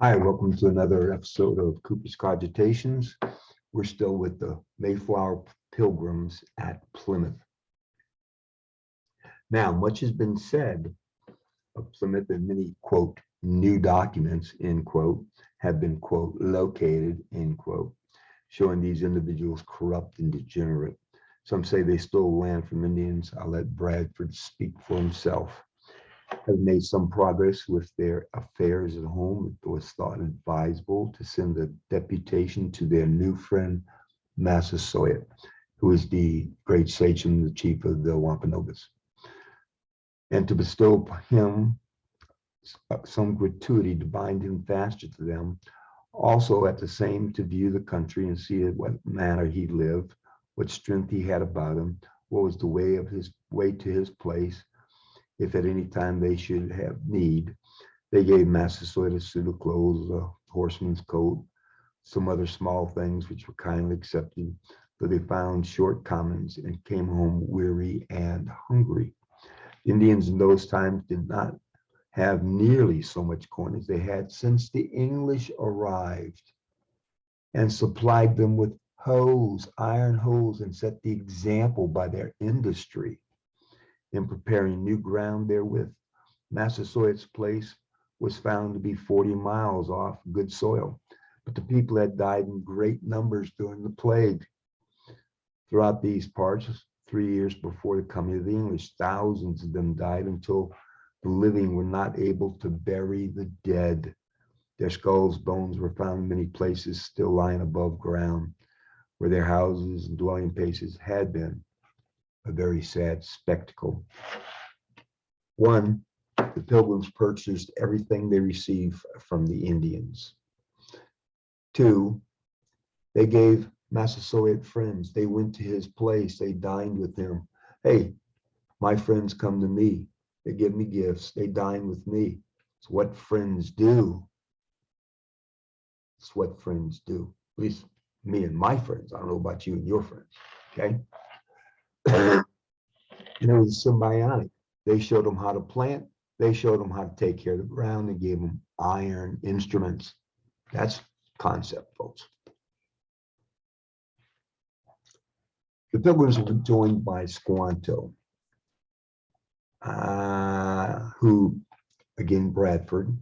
Hi, welcome to another episode of Cooper's Cogitations. We're still with the Mayflower Pilgrims at Plymouth. Now, much has been said of Plymouth, and many, quote, new documents, end quote, have been, quote, located, end quote, showing these individuals corrupt and degenerate. Some say they stole land from Indians. I'll let Bradford speak for himself. Have made some progress with their affairs at home. It was thought advisable to send a deputation to their new friend, Massasoit, who is the great sachem, the chief of the Wampanoags, and to bestow upon him some gratuity to bind him faster to them. Also, at the same, to view the country and see in what manner he lived, what strength he had about him, what was the way to his place. If at any time they should have need, they gave Massasoit a suit of clothes, a horseman's coat, some other small things which were kindly accepted, but they found shortcomings and came home weary and hungry. Indians in those times did not have nearly so much corn as they had since the English arrived and supplied them with hoes, iron hoes, and set the example by their industry in preparing new ground therewith. Massasoit's place was found to be 40 miles off good soil, but the people had died in great numbers during the plague. Throughout these parts, 3 years before the coming of the English, thousands of them died until the living were not able to bury the dead. Their skulls, bones were found in many places still lying above ground, where their houses and dwelling places had been. A very sad spectacle. One, the Pilgrims purchased everything they received from the Indians. Two, they gave Massasoit friends. They went to his place. They dined with him. Hey, my friends come to me. They give me gifts. They dine with me. It's what friends do. It's what friends do. At least me and my friends. I don't know about you and your friends. Okay. And it was symbiotic. They showed them how to plant. They showed them how to take care of the ground. They gave them iron instruments. That's concept, folks. The Pilgrims were joined by Squanto, who, again, Bradford,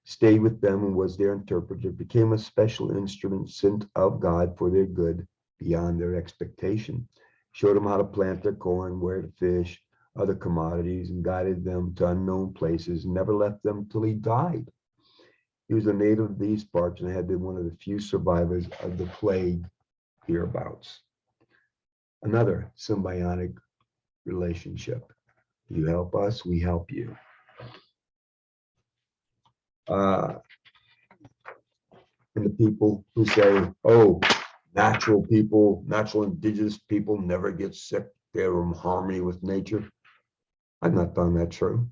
stayed with them and was their interpreter, became a special instrument sent of God for their good beyond their expectation, showed them how to plant their corn, where to fish, other commodities, and guided them to unknown places, and never left them till he died. He was a native of these parts and had been one of the few survivors of the plague hereabouts. Another symbiotic relationship. You help us, we help you. And the people who say, oh, natural people, natural indigenous people never get sick. They're in harmony with nature. I've not found that true.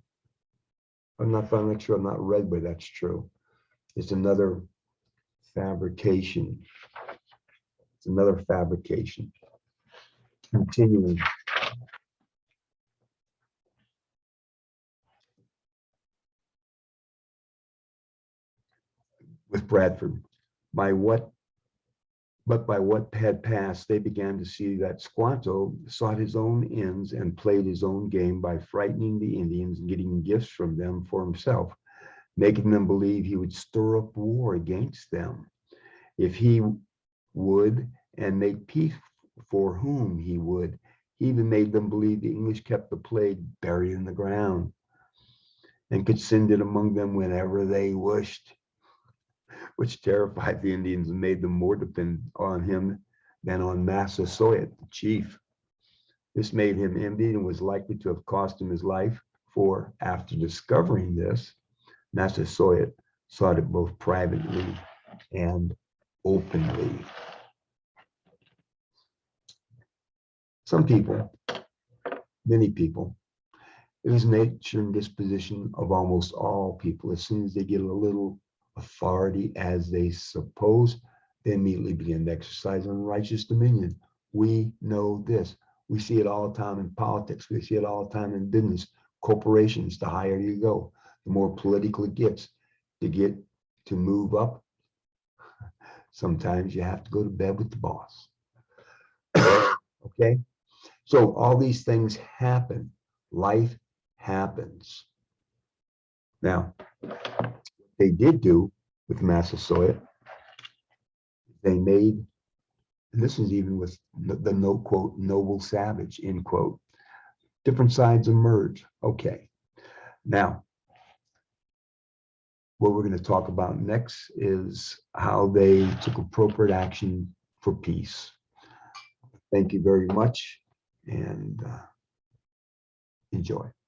I've not found that true. I'm not read where that's true. It's another fabrication. It's another fabrication. Continuing. With Bradford, by what had passed, they began to see that Squanto sought his own ends and played his own game by frightening the Indians and getting gifts from them for himself, making them believe he would stir up war against them if he would, and make peace for whom he would. He even made them believe the English kept the plague buried in the ground and could send it among them whenever they wished, which terrified the Indians and made them more dependent on him than on Massasoit, the chief. This made him envied and was likely to have cost him his life, for after discovering this, Massasoit sought it both privately and openly. Some people, many people, it is nature and disposition of almost all people. As soon as they get a little authority, as they suppose, they immediately begin to exercise unrighteous dominion. We know this. We see it all the time in politics. We see it all the time in business. Corporations, the higher you go, the more political it gets. To get to move up, sometimes you have to go to bed with the boss. Okay? So all these things happen. Life happens. Now, they did do with Massasoit, they made, and this is even with the no quote, noble savage, end quote, different sides emerge. Okay. Now, what we're going to talk about next is how they took appropriate action for peace. Thank you very much, and enjoy.